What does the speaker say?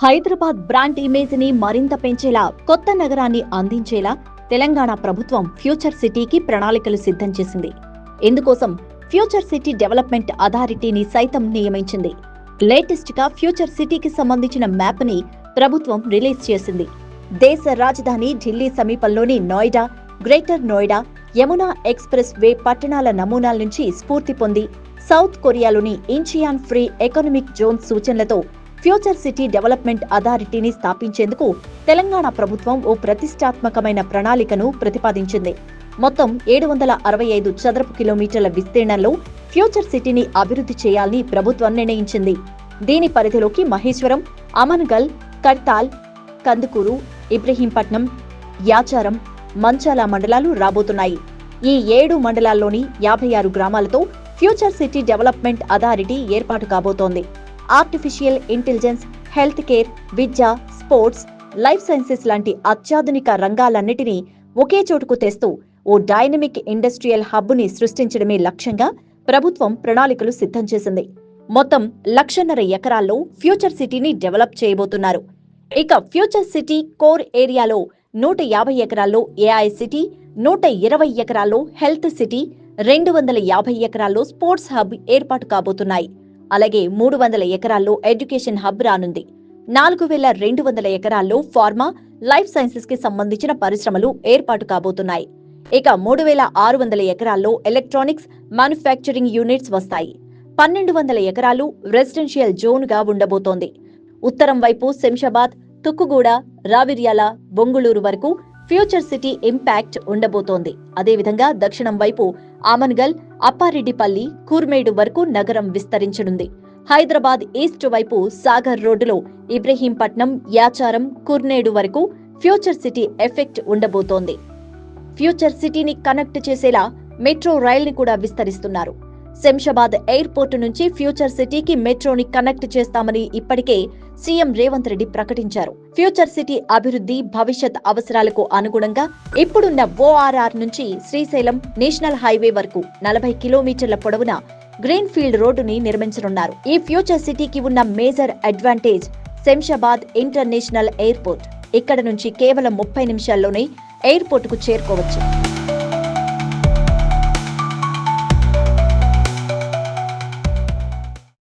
Hyderabad brand image ని మరింత పెంచేలా, కొత్త నగరాన్ని అందించేలా తెలంగాణ ప్రభుత్వం ఫ్యూచర్ సిటీకి ప్రణాళికలు సిద్ధం చేసింది. ఇందుకోసం ఫ్యూచర్ సిటీ డెవలప్మెంట్ అథారిటీని సైతం నియమించింది. లేటెస్ట్ గా ఫ్యూచర్ సిటీకి సంబంధించిన మ్యాప్ ని ప్రభుత్వం రిలీజ్ చేసింది. దేశ రాజధాని ఢిల్లీ సమీపంలోని Noida, greater Noida, Yamuna expressway పట్టణాల నమూనాల నుంచి స్ఫూర్తి పొంది సౌత్ కొరియాలోని ఇంచియాన్ ఫ్రీ ఎకనామిక్ జోన్ సూచనలతో ఫ్యూచర్ సిటీ డెవలప్మెంట్ అథారిటీని స్థాపించేందుకు తెలంగాణ ప్రభుత్వం ఓ ప్రతిష్టాత్మకమైన ప్రణాళికను ప్రతిపాదించింది. మొత్తం 765 చదరపు కిలోమీటర్ల విస్తీర్ణంలో ఫ్యూచర్ సిటీని అభివృద్ధి చేయాలని ప్రభుత్వం నిర్ణయించింది. దీని పరిధిలోకి మహేశ్వరం, అమన్గల్, కడ్తాల్, కందుకూరు, ఇబ్రహీంపట్నం, యాచారం, మంచాల మండలాలు రాబోతున్నాయి. ఈ 7 మండలాల్లోని 56 గ్రామాలతో ఫ్యూచర్ సిటీ డెవలప్మెంట్ అథారిటీ ఏర్పాటు కాబోతోంది. ఆర్టిఫిషియల్ ఇంటెలిజెన్స్, హెల్త్ కేర్, విద్య, స్పోర్ట్స్, లైఫ్ సైన్సెస్ లాంటి అత్యాధునిక రంగాలన్నిటినీ ఒకే చోటుకు తెస్తూ ఓ డైనమిక్ ఇండస్ట్రియల్ హబ్ని సృష్టించడమే లక్ష్యంగా ప్రభుత్వం ప్రణాళికలు సిద్ధం చేసింది. మొత్తం 1,50,000 ఎకరాల్లో ఫ్యూచర్ సిటీని డెవలప్ చేయబోతున్నారు. ఇక ఫ్యూచర్ సిటీ కోర్ ఏరియాలో 150 ఎకరాల్లో ఏఐ సిటీ, 120 ఎకరాల్లో హెల్త్ సిటీ, 250 ఎకరాల్లో స్పోర్ట్స్ హబ్ ఏర్పాటు కాబోతున్నాయి. అలాగే 300 ఎకరాల్లో ఎడ్యుకేషన్ హబ్ రానుంది. 4,200 ఎకరాల్లో ఫార్మా, లైఫ్ సైన్సెస్ కి సంబంధించిన పరిశ్రమలు ఏర్పాటు కాబోతున్నాయి. ఇక 3,600 ఎకరాల్లో ఎలక్ట్రానిక్స్, మ్యానుఫ్యాక్చరింగ్ యూనిట్స్ వస్తాయి. 1,200 ఎకరాలు రెసిడెన్షియల్ జోన్ గా ఉండబోతోంది. ఉత్తరం వైపు శంషాబాద్, తుక్కుగూడ, రావిర్యాల, బొంగుళూరు వరకు ఫ్యూచర్ సిటీ ఇంపాక్ట్ ఉండబోతోంది. అదేవిధంగా దక్షిణం వైపు ఆమన్గల్, అప్పారెడ్డిపల్లి, కూర్మేడు వరకు నగరం విస్తరించనుంది. హైదరాబాద్ ఈస్ట్ వైపు సాగర్ రోడ్డులో ఇబ్రహీంపట్నం, యాచారం, కుర్నేడు వరకు ఫ్యూచర్ సిటీ ఎఫెక్ట్ ఉండబోతోంది. ఫ్యూచర్ సిటీని కనెక్ట్ చేసేలా మెట్రో రైల్ని కూడా విస్తరిస్తున్నారు. శంషాబాద్ ఎయిర్పోర్టు నుంచి ఫ్యూచర్ సిటీకి మెట్రోని కనెక్ట్ చేస్తామని ఇప్పటికే సీఎం రేవంత్ రెడ్డి ప్రకటించారు. ఫ్యూచర్ సిటీ అభివృద్ధి భవిష్యత్ అవసరాలకు అనుగుణంగా ఇప్పుడున్న ఓఆర్ఆర్ నుంచి శ్రీశైలం నేషనల్ హైవే వరకు 40 కిలోమీటర్ల పొడవున గ్రీన్ ఫీల్డ్ రోడ్డుని నిర్మించనున్నారు. ఈ ఫ్యూచర్ సిటీకి ఉన్న major advantage Shamshabad international airport. ఇక్కడ నుంచి కేవలం 30 నిమిషాల్లోనే ఎయిర్పోర్టుకు చేరుకోవచ్చు.